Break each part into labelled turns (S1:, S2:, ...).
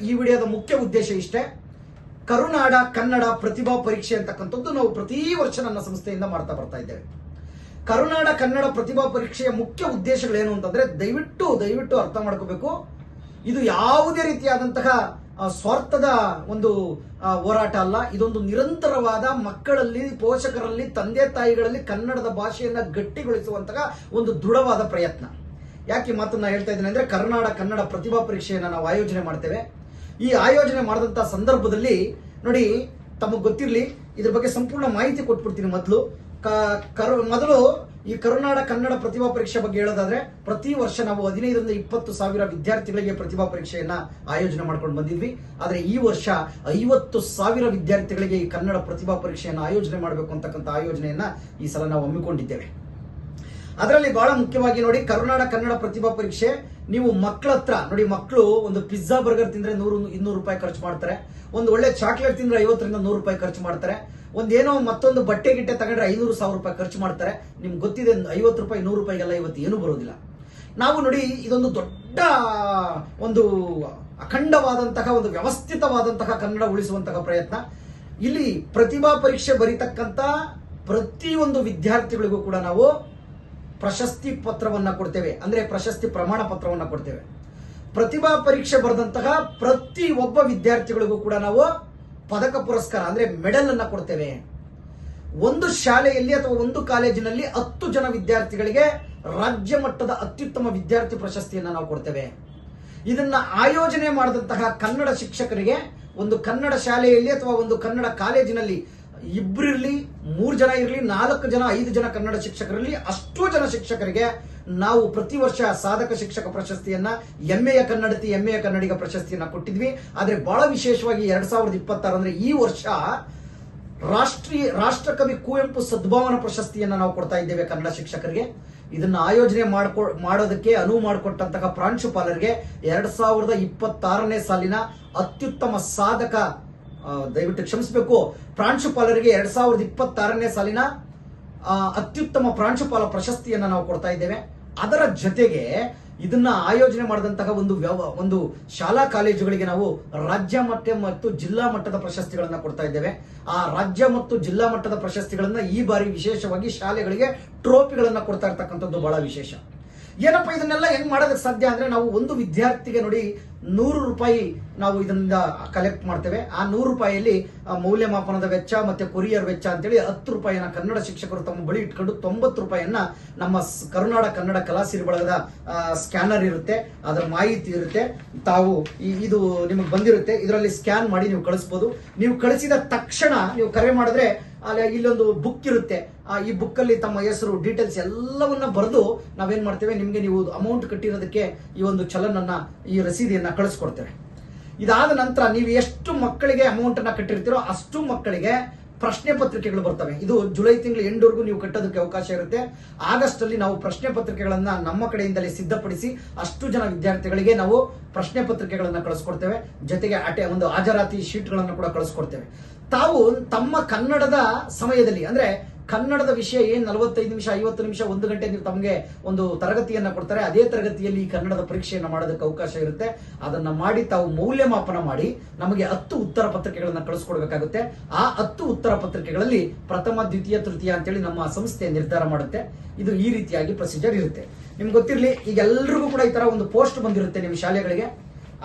S1: ಈ ವಿಡಿಯೋದ ಮುಖ್ಯ ಉದ್ದೇಶ ಇಷ್ಟೇ. ಕರುನಾಡ ಕನ್ನಡ ಪ್ರತಿಭಾ ಪರೀಕ್ಷೆ ಅಂತಕ್ಕಂಥದ್ದು ನಾವು ಪ್ರತಿ ವರ್ಷ ನನ್ನ ಸಂಸ್ಥೆಯಿಂದ ಮಾಡ್ತಾ ಬರ್ತಾ ಇದ್ದೇವೆ. ಕರುನಾಡ ಕನ್ನಡ ಪ್ರತಿಭಾ ಪರೀಕ್ಷೆಯ ಮುಖ್ಯ ಉದ್ದೇಶಗಳೇನು ಅಂತಂದ್ರೆ ದಯವಿಟ್ಟು ಅರ್ಥ ಮಾಡ್ಕೋಬೇಕು. ಇದು ಯಾವುದೇ ರೀತಿಯಾದಂತಹ ಸ್ವಾರ್ಥದ ಒಂದು ಹೋರಾಟ ಅಲ್ಲ. ಇದೊಂದು ನಿರಂತರವಾದ ಮಕ್ಕಳಲ್ಲಿ, ಪೋಷಕರಲ್ಲಿ, ತಂದೆ ತಾಯಿಗಳಲ್ಲಿ ಕನ್ನಡದ ಭಾಷೆಯನ್ನ ಗಟ್ಟಿಗೊಳಿಸುವಂತಹ ಒಂದು ದೃಢವಾದ ಪ್ರಯತ್ನ. ಯಾಕೆ ಈ ಮಾತನ್ನ ಹೇಳ್ತಾ ಇದ್ದೇನೆ ಅಂದ್ರೆ, ಕರುನಾಡ ಕನ್ನಡ ಪ್ರತಿಭಾ ಪರೀಕ್ಷೆಯನ್ನ ನಾವು ಆಯೋಜನೆ ಮಾಡ್ತೇವೆ. ಈ ಆಯೋಜನೆ ಮಾಡಿದಂತಹ ಸಂದರ್ಭದಲ್ಲಿ ನೋಡಿ, ತಮಗೆ ಗೊತ್ತಿರಲಿ, ಇದ್ರ ಬಗ್ಗೆ ಸಂಪೂರ್ಣ ಮಾಹಿತಿ ಕೊಟ್ಬಿಡ್ತೀನಿ. ಮೊದಲು ಈ ಕರುನಾಡ ಕನ್ನಡ ಪ್ರತಿಭಾ ಪರೀಕ್ಷೆ ಬಗ್ಗೆ ಹೇಳೋದಾದ್ರೆ, ಪ್ರತಿ ವರ್ಷ ನಾವು 15ರಿಂದ 20 ಸಾವಿರ ವಿದ್ಯಾರ್ಥಿಗಳಿಗೆ ಪ್ರತಿಭಾ ಪರೀಕ್ಷೆಯನ್ನ ಆಯೋಜನೆ ಮಾಡ್ಕೊಂಡು ಬಂದಿದ್ವಿ. ಆದ್ರೆ ಈ ವರ್ಷ 50 ಸಾವಿರ ವಿದ್ಯಾರ್ಥಿಗಳಿಗೆ ಈ ಕನ್ನಡ ಪ್ರತಿಭಾ ಪರೀಕ್ಷೆಯನ್ನ ಆಯೋಜನೆ ಮಾಡಬೇಕು ಅಂತಕ್ಕಂಥ ಆಯೋಜನೆಯನ್ನ ಈ ಸಲ ನಾವು ಹಮ್ಮಿಕೊಂಡಿದ್ದೇವೆ. ಅದರಲ್ಲಿ ಬಹಳ ಮುಖ್ಯವಾಗಿ ನೋಡಿ, ಕರುನಾಡ ಕನ್ನಡ ಪ್ರತಿಭಾ ಪರೀಕ್ಷೆ ನೀವು ಮಕ್ಕಳ ಹತ್ರ ನೋಡಿ, ಮಕ್ಕಳು ಒಂದು ಪಿಜ್ಜಾ ಬರ್ಗರ್ ತಿಂದ್ರೆ 100-200 ರೂಪಾಯಿ ಖರ್ಚು ಮಾಡ್ತಾರೆ. ಒಂದು ಒಳ್ಳೆ ಚಾಕ್ಲೇಟ್ ತಿಂದ್ರೆ 50ರಿಂದ 100 ರೂಪಾಯಿ ಖರ್ಚು ಮಾಡ್ತಾರೆ. ಒಂದೇನೋ ಮತ್ತೊಂದು ಬಟ್ಟೆ ಗಿಟ್ಟೆ ತಗೊಂಡ್ರೆ 500-1000 ರೂಪಾಯಿ ಖರ್ಚು ಮಾಡ್ತಾರೆ. ನಿಮ್ಗೆ ಗೊತ್ತಿದೆ, 50 ರೂಪಾಯಿ 100 ರೂಪಾಯಿಗೆಲ್ಲ ಇವತ್ತು ಏನು ಬರೋದಿಲ್ಲ. ನಾವು ನೋಡಿ, ಇದೊಂದು ದೊಡ್ಡ ಒಂದು ಅಖಂಡವಾದಂತಹ ಒಂದು ವ್ಯವಸ್ಥಿತವಾದಂತಹ ಕನ್ನಡ ಉಳಿಸುವಂತಹ ಪ್ರಯತ್ನ. ಇಲ್ಲಿ ಪ್ರತಿಭಾ ಪರೀಕ್ಷೆ ಬರೀತಕ್ಕಂತ ಪ್ರತಿಯೊಂದು ವಿದ್ಯಾರ್ಥಿಗಳಿಗೂ ಕೂಡ ನಾವು ಪ್ರಶಸ್ತಿ ಪತ್ರವನ್ನ ಕೊಡ್ತೇವೆ, ಅಂದ್ರೆ ಪ್ರಶಸ್ತಿ ಪ್ರಮಾಣ ಪತ್ರವನ್ನ ಕೊಡ್ತೇವೆ. ಪ್ರತಿಭಾ ಪರೀಕ್ಷೆ ಬರೆದಂತಹ ಪ್ರತಿ ಒಬ್ಬ ವಿದ್ಯಾರ್ಥಿಗಳಿಗೂ ಕೂಡ ನಾವು ಪದಕ ಪುರಸ್ಕಾರ ಅಂದ್ರೆ ಮೆಡಲ್ ಅನ್ನ ಕೊಡ್ತೇವೆ. ಒಂದು ಶಾಲೆಯಲ್ಲಿ ಅಥವಾ ಒಂದು ಕಾಲೇಜಿನಲ್ಲಿ 10 ಜನ ವಿದ್ಯಾರ್ಥಿಗಳಿಗೆ ರಾಜ್ಯ ಮಟ್ಟದ ಅತ್ಯುತ್ತಮ ವಿದ್ಯಾರ್ಥಿ ಪ್ರಶಸ್ತಿಯನ್ನ ನಾವು ಕೊಡ್ತೇವೆ. ಇದನ್ನ ಆಯೋಜನೆ ಮಾಡಿದಂತಹ ಕನ್ನಡ ಶಿಕ್ಷಕರಿಗೆ, ಒಂದು ಕನ್ನಡ ಶಾಲೆಯಲ್ಲಿ ಅಥವಾ ಒಂದು ಕನ್ನಡ ಕಾಲೇಜಿನಲ್ಲಿ 2 ಇರಲಿ, 3 ಜನ ಇರಲಿ, 4 ಜನ, 5 ಜನ ಕನ್ನಡ ಶಿಕ್ಷಕರಲ್ಲಿ, ಅಷ್ಟೂ ಜನ ಶಿಕ್ಷಕರಿಗೆ ನಾವು ಪ್ರತಿ ವರ್ಷ ಸಾಧಕ ಶಿಕ್ಷಕ ಪ್ರಶಸ್ತಿಯನ್ನ, ಹೆಮ್ಮೆಯ ಕನ್ನಡತಿ, ಹೆಮ್ಮೆಯ ಕನ್ನಡಿಗ ಪ್ರಶಸ್ತಿಯನ್ನ ಕೊಟ್ಟಿದ್ವಿ. ಆದ್ರೆ ಬಹಳ ವಿಶೇಷವಾಗಿ 2026 ಅಂದ್ರೆ ಈ ವರ್ಷ ರಾಷ್ಟ್ರಕವಿ ಕುವೆಂಪು ಸದ್ಭಾವನಾ ಪ್ರಶಸ್ತಿಯನ್ನ ನಾವು ಕೊಡ್ತಾ ಇದ್ದೇವೆ ಕನ್ನಡ ಶಿಕ್ಷಕರಿಗೆ. ಇದನ್ನ ಆಯೋಜನೆ ಮಾಡೋದಕ್ಕೆ ಅನುವು ಮಾಡಿಕೊಟ್ಟಂತಹ ಪ್ರಾಂಶುಪಾಲರಿಗೆ 2026ನೇ ಸಾಲಿನ ಅತ್ಯುತ್ತಮ ಸಾಧಕ, ದಯವಿಟ್ಟು ಕ್ಷಮಿಸಬೇಕು, ಪ್ರಾಂಶುಪಾಲರಿಗೆ 2026ನೇ ಸಾಲಿನ ಅತ್ಯುತ್ತಮ ಪ್ರಾಂಶುಪಾಲ ಪ್ರಶಸ್ತಿಯನ್ನ ನಾವು ಕೊಡ್ತಾ ಇದ್ದೇವೆ. ಅದರ ಜೊತೆಗೆ ಇದನ್ನ ಆಯೋಜನೆ ಮಾಡಿದಂತಹ ಒಂದು ಶಾಲಾ ಕಾಲೇಜುಗಳಿಗೆ ನಾವು ರಾಜ್ಯ ಮಟ್ಟ ಮತ್ತು ಜಿಲ್ಲಾ ಮಟ್ಟದ ಪ್ರಶಸ್ತಿಗಳನ್ನ ಕೊಡ್ತಾ ಇದ್ದೇವೆ. ಆ ರಾಜ್ಯ ಮತ್ತು ಜಿಲ್ಲಾ ಮಟ್ಟದ ಪ್ರಶಸ್ತಿಗಳನ್ನ ಈ ಬಾರಿ ವಿಶೇಷವಾಗಿ ಶಾಲೆಗಳಿಗೆ ಟ್ರೋಫಿಗಳನ್ನ ಕೊಡ್ತಾ ಇರ್ತಕ್ಕಂಥದ್ದು ಬಹಳ ವಿಶೇಷ. ಏನಪ್ಪ ಇದನ್ನೆಲ್ಲ ಹೆಂಗ್ ಮಾಡೋದಕ್ಕೆ ಸಾಧ್ಯ ಅಂದ್ರೆ, ನಾವು ಒಂದು ವಿದ್ಯಾರ್ಥಿಗೆ ನೋಡಿ 100 ರೂಪಾಯಿ ನಾವು ಇದರಿಂದ ಕಲೆಕ್ಟ್ ಮಾಡ್ತೇವೆ. ಆ 100 ರೂಪಾಯಿಯಲ್ಲಿ ಮೌಲ್ಯಮಾಪನದ ವೆಚ್ಚ ಮತ್ತೆ ಕೊರಿಯರ್ ವೆಚ್ಚ ಅಂತೇಳಿ 10 ರೂಪಾಯಿನ ಕನ್ನಡ ಶಿಕ್ಷಕರು ತಮ್ಮ ಬಳಿ ಇಟ್ಕೊಂಡು 90 ರೂಪಾಯಿಯನ್ನ ನಮ್ಮ ಕರುನಾಡ ಕನ್ನಡ ಕಲಾಸಿರಿ ಬಳಗದ ಸ್ಕ್ಯಾನರ್ ಇರುತ್ತೆ, ಅದರ ಮಾಹಿತಿ ಇರುತ್ತೆ, ತಾವು ಇದು ನಿಮಗೆ ಬಂದಿರುತ್ತೆ, ಇದರಲ್ಲಿ ಸ್ಕ್ಯಾನ್ ಮಾಡಿ ನೀವು ಕಳಿಸಬಹುದು. ನೀವು ಕಳಿಸಿದ ತಕ್ಷಣ ನೀವು ಕರೆ ಮಾಡಿದ್ರೆ ಅಲ್ಲಿ ಇಲ್ಲೊಂದು ಬುಕ್ ಇರುತ್ತೆ. ಈ ಬುಕ್ ಅಲ್ಲಿ ತಮ್ಮ ಹೆಸರು, ಡೀಟೇಲ್ಸ್ ಎಲ್ಲವನ್ನ ಬರೆದು ನಾವೇನ್ ಮಾಡ್ತೇವೆ, ನಿಮ್ಗೆ ನೀವು ಅಮೌಂಟ್ ಕಟ್ಟಿರೋದಕ್ಕೆ ಈ ಒಂದು ಚಲನನ್ನ, ಈ ರಸೀದಿಯನ್ನ ಕಳಿಸ್ಕೊಡ್ತೇವೆ. ಇದಾದ ನಂತರ ನೀವು ಎಷ್ಟು ಮಕ್ಕಳಿಗೆ ಅಮೌಂಟ್ ಅನ್ನ ಕಟ್ಟಿರ್ತೀರೋ ಅಷ್ಟು ಮಕ್ಕಳಿಗೆ ಪ್ರಶ್ನೆ ಪತ್ರಿಕೆಗಳು ಬರ್ತವೆ. ಇದು ಜುಲೈ ತಿಂಗಳು ಎಂಡ್ವರೆಗೂ ನೀವು ಕಟ್ಟೋದಕ್ಕೆ ಅವಕಾಶ ಇರುತ್ತೆ. ಆಗಸ್ಟ್ ಅಲ್ಲಿ ನಾವು ಪ್ರಶ್ನೆ ಪತ್ರಿಕೆಗಳನ್ನ ನಮ್ಮ ಕಡೆಯಿಂದಲೇ ಸಿದ್ಧಪಡಿಸಿ ಅಷ್ಟು ಜನ ವಿದ್ಯಾರ್ಥಿಗಳಿಗೆ ನಾವು ಪ್ರಶ್ನೆ ಪತ್ರಿಕೆಗಳನ್ನ ಕಳಿಸ್ಕೊಡ್ತೇವೆ. ಜೊತೆಗೆ ಒಂದು ಹಾಜರಾತಿ ಶೀಟ್ಗಳನ್ನು ಕೂಡ ಕಳಿಸ್ಕೊಡ್ತೇವೆ. ತಾವು ತಮ್ಮ ಕನ್ನಡದ ಸಮಯದಲ್ಲಿ, ಅಂದ್ರೆ ಕನ್ನಡದ ವಿಷಯ ಏನ್ 45 ನಿಮಿಷ, 50 ನಿಮಿಷ, 1 ಗಂಟೆ ನೀವು ತಮಗೆ ಒಂದು ತರಗತಿಯನ್ನ ಕೊಡ್ತಾರೆ, ಅದೇ ತರಗತಿಯಲ್ಲಿ ಈ ಕನ್ನಡದ ಪರೀಕ್ಷೆಯನ್ನ ಮಾಡೋದಕ್ಕೆ ಅವಕಾಶ ಇರುತ್ತೆ. ಅದನ್ನ ಮಾಡಿ ತಾವು ಮೌಲ್ಯಮಾಪನ ಮಾಡಿ ನಮಗೆ 10 ಉತ್ತರ ಪತ್ರಿಕೆಗಳನ್ನ ಕಳಿಸ್ಕೊಡ್ಬೇಕಾಗುತ್ತೆ. ಆ 10 ಉತ್ತರ ಪತ್ರಿಕೆಗಳಲ್ಲಿ ಪ್ರಥಮ, ದ್ವಿತೀಯ, ತೃತೀಯ ಅಂತೇಳಿ ನಮ್ಮ ಸಂಸ್ಥೆ ನಿರ್ಧಾರ ಮಾಡುತ್ತೆ. ಇದು ಈ ರೀತಿಯಾಗಿ ಪ್ರೊಸೀಜರ್ ಇರುತ್ತೆ. ನಿಮ್ಗೆ ಗೊತ್ತಿರಲಿ, ಈಗ ಎಲ್ರಿಗೂ ಕೂಡ ಈ ತರ ಒಂದು ಪೋಸ್ಟ್ ಬಂದಿರುತ್ತೆ ನಿಮ್ಮ ಶಾಲೆಗಳಿಗೆ.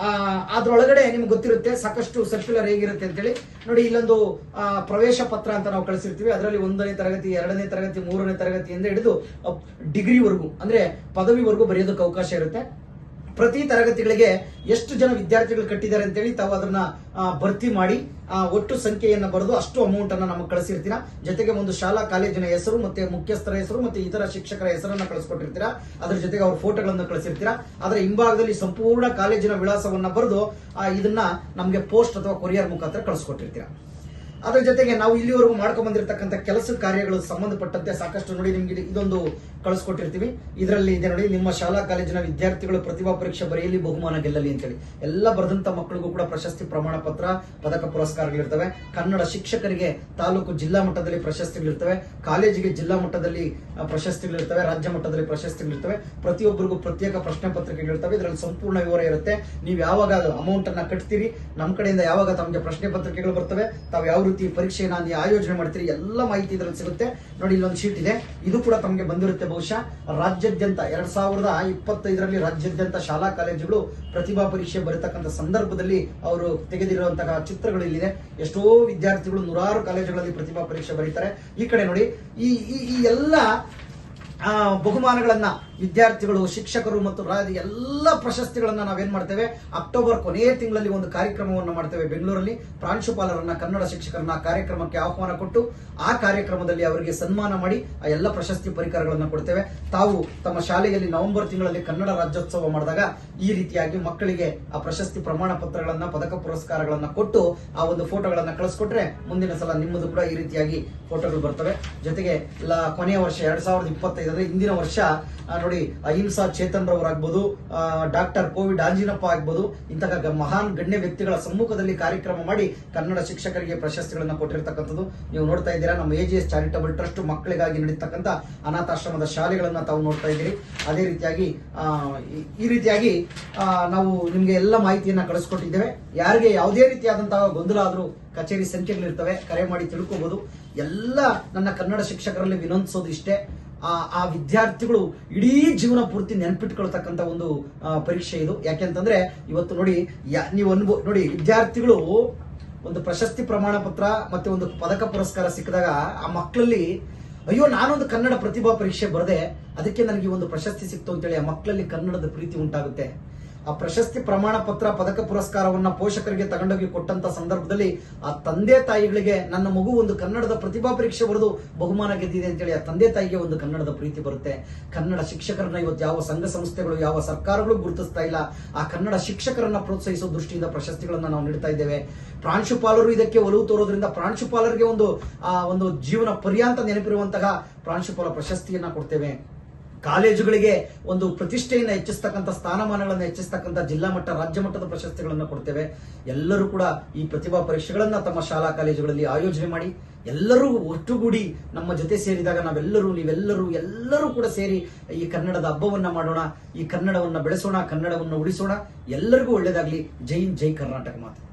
S1: ಅದ್ರೊಳಗಡೆ ನಿಮ್ಗೆ ಗೊತ್ತಿರುತ್ತೆ ಸಾಕಷ್ಟು ಸರ್ಕ್ಯುಲರ್ ಹೇಗಿರುತ್ತೆ ಅಂತೇಳಿ. ನೋಡಿ, ಇಲ್ಲೊಂದು ಪ್ರವೇಶ ಪತ್ರ ಅಂತ ನಾವು ಕಳಿಸಿರ್ತೀವಿ. ಅದರಲ್ಲಿ 1ನೇ ತರಗತಿ, 2ನೇ ತರಗತಿ, 3ನೇ ತರಗತಿಯಿಂದ ಹಿಡಿದು ಡಿಗ್ರಿವರೆಗೂ ಅಂದ್ರೆ ಪದವಿವರೆಗೂ ಬರೆಯೋದಕ್ಕೆ ಅವಕಾಶ ಇರುತ್ತೆ. ಪ್ರತಿ ತರಗತಿಗಳಿಗೆ ಎಷ್ಟು ಜನ ವಿದ್ಯಾರ್ಥಿಗಳು ಕಟ್ಟಿದ್ದಾರೆ ಅಂತೇಳಿ ತಾವು ಅದನ್ನ ಭರ್ತಿ ಮಾಡಿ ಒಟ್ಟು ಸಂಖ್ಯೆಯನ್ನ ಬರೆದು ಅಷ್ಟು ಅಮೌಂಟ್ ಅನ್ನ ನಮಗೆ ಕಳಿಸಿರ್ತೀರಾ. ಜೊತೆಗೆ ಒಂದು ಶಾಲಾ ಕಾಲೇಜಿನ ಹೆಸರು ಮತ್ತೆ ಮುಖ್ಯಸ್ಥರ ಹೆಸರು ಮತ್ತೆ ಇತರ ಶಿಕ್ಷಕರ ಹೆಸರನ್ನ ಕಳಿಸ್ಕೊಟ್ಟಿರ್ತೀರಾ. ಅದ್ರ ಜೊತೆಗೆ ಅವ್ರ ಫೋಟೋಗಳನ್ನ ಕಳಿಸಿರ್ತೀರಾ. ಅದರ ಹಿಂಭಾಗದಲ್ಲಿ ಸಂಪೂರ್ಣ ಕಾಲೇಜಿನ ವಿಳಾಸವನ್ನ ಬರೆದು ಇದನ್ನ ನಮಗೆ ಪೋಸ್ಟ್ ಅಥವಾ ಕೊರಿಯರ್ ಮುಖಾಂತರ ಕಳಿಸ್ಕೊಟ್ಟಿರ್ತೀರಾ. ಅದ್ರ ಜೊತೆಗೆ ನಾವು ಇಲ್ಲಿವರೆಗೂ ಮಾಡ್ಕೊಂಡ್ ಬಂದಿರತಕ್ಕಂಥ ಕೆಲಸ ಕಾರ್ಯಗಳು ಸಂಬಂಧಪಟ್ಟಂತೆ ಸಾಕಷ್ಟು ನೋಡಿ ನಿಮ್ಗೆ ಇದೊಂದು ಕಳಿಸ್ಕೊಟ್ಟಿರ್ತೀವಿ. ಇದರಲ್ಲಿ ಇದೆ ನೋಡಿ, ನಿಮ್ಮ ಶಾಲಾ ಕಾಲೇಜಿನ ವಿದ್ಯಾರ್ಥಿಗಳು ಪ್ರತಿಭಾ ಪರೀಕ್ಷೆ ಬರೆಯಲಿ, ಬಹುಮಾನ ಗೆಲ್ಲಲಿ ಅಂತೇಳಿ ಎಲ್ಲ ಬರೆದಂತ ಮಕ್ಕಳಿಗೂ ಕೂಡ ಪ್ರಶಸ್ತಿ ಪ್ರಮಾಣ ಪತ್ರ, ಪದಕ ಪುರಸ್ಕಾರಗಳಿರ್ತವೆ. ಕನ್ನಡ ಶಿಕ್ಷಕರಿಗೆ ತಾಲೂಕು ಜಿಲ್ಲಾ ಮಟ್ಟದಲ್ಲಿ ಪ್ರಶಸ್ತಿಗಳಿರ್ತವೆ. ಕಾಲೇಜಿಗೆ ಜಿಲ್ಲಾ ಮಟ್ಟದಲ್ಲಿ ಪ್ರಶಸ್ತಿಗಳಿರ್ತವೆ, ರಾಜ್ಯ ಮಟ್ಟದಲ್ಲಿ ಪ್ರಶಸ್ತಿಗಳಿರ್ತವೆ, ಪ್ರತಿಯೊಬ್ಬರಿಗೂ ಪ್ರತ್ಯೇಕ ಪ್ರಶ್ನೆ ಪತ್ರಿಕೆಗಳಿರ್ತವೆ. ಇದರಲ್ಲಿ ಸಂಪೂರ್ಣ ವಿವರ ಇರುತ್ತೆ. ನೀವು ಯಾವಾಗ ಅಮೌಂಟ್ ಅನ್ನ ಕಟ್ತೀರಿ, ನಮ್ಮ ಕಡೆಯಿಂದ ಯಾವಾಗ ತಮಗೆ ಪ್ರಶ್ನೆ ಪತ್ರಿಕೆಗಳು ಬರ್ತವೆ, ತಾವು ಯಾವ ರೀತಿ ಪರೀಕ್ಷೆನ ಆಯೋಜನೆ ಮಾಡ್ತೀರಿ, ಎಲ್ಲ ಮಾಹಿತಿ ಇದರಲ್ಲಿ ಸಿಗುತ್ತೆ. ನೋಡಿ, ಇಲ್ಲೊಂದು ಶೀಟ್ ಇದೆ, ಇದು ಕೂಡ ತಮಗೆ ಬಂದಿರುತ್ತೆ. ಬಹುಶಃ ರಾಜ್ಯಾದ್ಯಂತ 2025ರಲ್ಲಿ ರಾಜ್ಯಾದ್ಯಂತ ಶಾಲಾ ಕಾಲೇಜುಗಳು ಪ್ರತಿಭಾ ಪರೀಕ್ಷೆ ಬರತಕ್ಕಂಥ ಸಂದರ್ಭದಲ್ಲಿ ಅವರು ತೆಗೆದಿರುವಂತಹ ಚಿತ್ರಗಳು ಇಲ್ಲಿದೆ. ಎಷ್ಟೋ ವಿದ್ಯಾರ್ಥಿಗಳು ನೂರಾರು ಕಾಲೇಜುಗಳಲ್ಲಿ ಪ್ರತಿಭಾ ಪರೀಕ್ಷೆ ಬರೀತಾರೆ. ಈ ಕಡೆ ನೋಡಿ, ಈ ಎಲ್ಲ ಬಹುಮಾನಗಳನ್ನ ವಿದ್ಯಾರ್ಥಿಗಳು, ಶಿಕ್ಷಕರು ಮತ್ತು ಎಲ್ಲ ಪ್ರಶಸ್ತಿಗಳನ್ನ ನಾವೇನ್ ಮಾಡ್ತೇವೆ, ಅಕ್ಟೋಬರ್ ಕೊನೆಯ ತಿಂಗಳಲ್ಲಿ ಒಂದು ಕಾರ್ಯಕ್ರಮವನ್ನು ಮಾಡ್ತೇವೆ ಬೆಂಗಳೂರಲ್ಲಿ. ಪ್ರಾಂಶುಪಾಲರನ್ನ, ಕನ್ನಡ ಶಿಕ್ಷಕರನ್ನ ಕಾರ್ಯಕ್ರಮಕ್ಕೆ ಆಹ್ವಾನ ಕೊಟ್ಟು ಆ ಕಾರ್ಯಕ್ರಮದಲ್ಲಿ ಅವರಿಗೆ ಸನ್ಮಾನ ಮಾಡಿ ಆ ಎಲ್ಲ ಪ್ರಶಸ್ತಿ ಪರಿಕರಗಳನ್ನು ಕೊಡ್ತೇವೆ. ತಾವು ತಮ್ಮ ಶಾಲೆಯಲ್ಲಿ ನವೆಂಬರ್ ತಿಂಗಳಲ್ಲಿ ಕನ್ನಡ ರಾಜ್ಯೋತ್ಸವ ಮಾಡಿದಾಗ ಈ ರೀತಿಯಾಗಿ ಮಕ್ಕಳಿಗೆ ಆ ಪ್ರಶಸ್ತಿ ಪ್ರಮಾಣ ಪತ್ರಗಳನ್ನ, ಪದಕ ಪುರಸ್ಕಾರಗಳನ್ನ ಕೊಟ್ಟು ಆ ಒಂದು ಫೋಟೋಗಳನ್ನ ಕಳಿಸ್ಕೊಟ್ರೆ ಮುಂದಿನ ಸಲ ನಿಮ್ಮದು ಕೂಡ ಈ ರೀತಿಯಾಗಿ ಫೋಟೋಗಳು ಬರ್ತವೆ. ಜೊತೆಗೆ ಕೊನೆಯ ವರ್ಷ 2025 ಇಂದಿನ ವರ್ಷ ನೋಡಿ, ಅಹಿಂಸಾ ಚೇತನ್ ರವರಾಗ್ಬೋದು, ಡಾಕ್ಟರ್ ಕೋವಿಡ್ ಆಂಜಿನಪ್ಪ ಆಗ್ಬೋದು, ಇಂತಹ ಮಹಾನ್ ಗಣ್ಯ ವ್ಯಕ್ತಿಗಳ ಸಮ್ಮುಖದಲ್ಲಿ ಕಾರ್ಯಕ್ರಮ ಮಾಡಿ ಕನ್ನಡ ಶಿಕ್ಷಕರಿಗೆ ಪ್ರಶಸ್ತಿಗಳನ್ನ ಕೊಟ್ಟಿರ್ತಕ್ಕಂಥದ್ದು ನೀವು ನೋಡ್ತಾ ಇದ್ದೀರಾ. ನಮ್ಮ AGS ಚಾರಿಟಬಲ್ ಟ್ರಸ್ಟ್ ಮಕ್ಕಳಿಗಾಗಿ ನಡೀತಕ್ಕಂಥ ಅನಾಥಾಶ್ರಮದ ಶಾಲೆಗಳನ್ನ ತಾವು ನೋಡ್ತಾ ಇದ್ದೀರಿ. ಅದೇ ರೀತಿಯಾಗಿ ಈ ರೀತಿಯಾಗಿ ನಾವು ನಿಮ್ಗೆ ಎಲ್ಲ ಮಾಹಿತಿಯನ್ನ ಕಳಿಸ್ಕೊಟ್ಟಿದ್ದೇವೆ. ಯಾರಿಗೆ ಯಾವುದೇ ರೀತಿಯಾದಂತಹ ಗೊಂದಲ ಆದ್ರೂ ಕಚೇರಿ ಸಂಖ್ಯೆಗಳಿರ್ತವೆ, ಕರೆ ಮಾಡಿ ತಿಳ್ಕೋಬಹುದು. ಎಲ್ಲ ನನ್ನ ಕನ್ನಡ ಶಿಕ್ಷಕರಲ್ಲಿ ವಿನಂತಿಸೋದು ಇಷ್ಟೇ, ಆ ವಿದ್ಯಾರ್ಥಿಗಳು ಇಡೀ ಜೀವನ ಪೂರ್ತಿ ನೆನ್ಪಿಟ್ಕೊಳ್ತಕ್ಕಂಥ ಒಂದು ಪರೀಕ್ಷೆ ಇದು. ಯಾಕೆಂತಂದ್ರೆ ಇವತ್ತು ನೋಡಿ, ನೀವು ನೋಡಿ, ವಿದ್ಯಾರ್ಥಿಗಳು ಒಂದು ಪ್ರಶಸ್ತಿ ಪ್ರಮಾಣ ಪತ್ರ ಮತ್ತೆ ಒಂದು ಪದಕ ಪುರಸ್ಕಾರ ಸಿಕ್ಕಿದಾಗ ಆ ಮಕ್ಕಳಲ್ಲಿ, ಅಯ್ಯೋ ನಾನೊಂದು ಕನ್ನಡ ಪ್ರತಿಭಾ ಪರೀಕ್ಷೆ ಬರದೆ ಅದಕ್ಕೆ ನನಗೆ ಒಂದು ಪ್ರಶಸ್ತಿ ಸಿಕ್ತು ಅಂತೇಳಿ ಆ ಮಕ್ಕಳಲ್ಲಿ ಕನ್ನಡದ ಪ್ರೀತಿ ಉಂಟಾಗುತ್ತೆ. ಆ ಪ್ರಶಸ್ತಿ ಪ್ರಮಾಣ ಪತ್ರ, ಪದಕ ಪುರಸ್ಕಾರವನ್ನ ಪೋಷಕರಿಗೆ ತಗೊಂಡೋಗಿ ಕೊಟ್ಟಂತ ಸಂದರ್ಭದಲ್ಲಿ ಆ ತಂದೆ ತಾಯಿಗಳಿಗೆ ನನ್ನ ಮಗು ಒಂದು ಕನ್ನಡದ ಪ್ರತಿಭಾ ಪರೀಕ್ಷೆ ಬರೆದು ಬಹುಮಾನ ಗೆದ್ದಿದೆ ಅಂತೇಳಿ ಆ ತಂದೆ ತಾಯಿಗೆ ಒಂದು ಕನ್ನಡದ ಪ್ರೀತಿ ಬರುತ್ತೆ. ಕನ್ನಡ ಶಿಕ್ಷಕರನ್ನ ಇವತ್ತು ಯಾವ ಸಂಘ ಸಂಸ್ಥೆಗಳು, ಯಾವ ಸರ್ಕಾರಗಳು ಗುರುತಿಸ್ತಾ ಇಲ್ಲ. ಆ ಕನ್ನಡ ಶಿಕ್ಷಕರನ್ನ ಪ್ರೋತ್ಸಾಹಿಸೋ ದೃಷ್ಟಿಯಿಂದ ಪ್ರಶಸ್ತಿಗಳನ್ನ ನಾವು ನೀಡ್ತಾ ಇದ್ದೇವೆ. ಪ್ರಾಂಶುಪಾಲರು ಇದಕ್ಕೆ ಒಲವು ತೋರೋದ್ರಿಂದ ಪ್ರಾಂಶುಪಾಲರಿಗೆ ಒಂದು ಜೀವನ ಪರ್ಯಾಂತ ನೆನಪಿರುವಂತಹ ಪ್ರಾಂಶುಪಾಲ ಪ್ರಶಸ್ತಿಯನ್ನ ಕೊಡ್ತೇವೆ. ಕಾಲೇಜುಗಳಿಗೆ ಒಂದು ಪ್ರತಿಷ್ಠೆಯನ್ನು ಹೆಚ್ಚಿಸ್ತಕ್ಕಂಥ, ಸ್ಥಾನಮಾನಗಳನ್ನು ಹೆಚ್ಚಿಸ್ತಕ್ಕಂಥ ಜಿಲ್ಲಾ ಮಟ್ಟ, ರಾಜ್ಯ ಮಟ್ಟದ ಪ್ರಶಸ್ತಿಗಳನ್ನು ಕೊಡ್ತೇವೆ. ಎಲ್ಲರೂ ಕೂಡ ಈ ಪ್ರತಿಭಾ ಪರೀಕ್ಷೆಗಳನ್ನ ತಮ್ಮ ಶಾಲಾ ಕಾಲೇಜುಗಳಲ್ಲಿ ಆಯೋಜನೆ ಮಾಡಿ ಎಲ್ಲರೂ ಒಟ್ಟುಗೂಡಿ ನಮ್ಮ ಜೊತೆ ಸೇರಿದಾಗ ನೀವೆಲ್ಲರೂ ಕೂಡ ಸೇರಿ ಈ ಕನ್ನಡದ ಹಬ್ಬವನ್ನ ಮಾಡೋಣ, ಈ ಕನ್ನಡವನ್ನ ಬೆಳೆಸೋಣ, ಕನ್ನಡವನ್ನು ಉಳಿಸೋಣ. ಎಲ್ಲರಿಗೂ ಒಳ್ಳೆಯದಾಗಲಿ. ಜೈ ಹಿಂದ್, ಜೈ ಕರ್ನಾಟಕ ಮಾತು.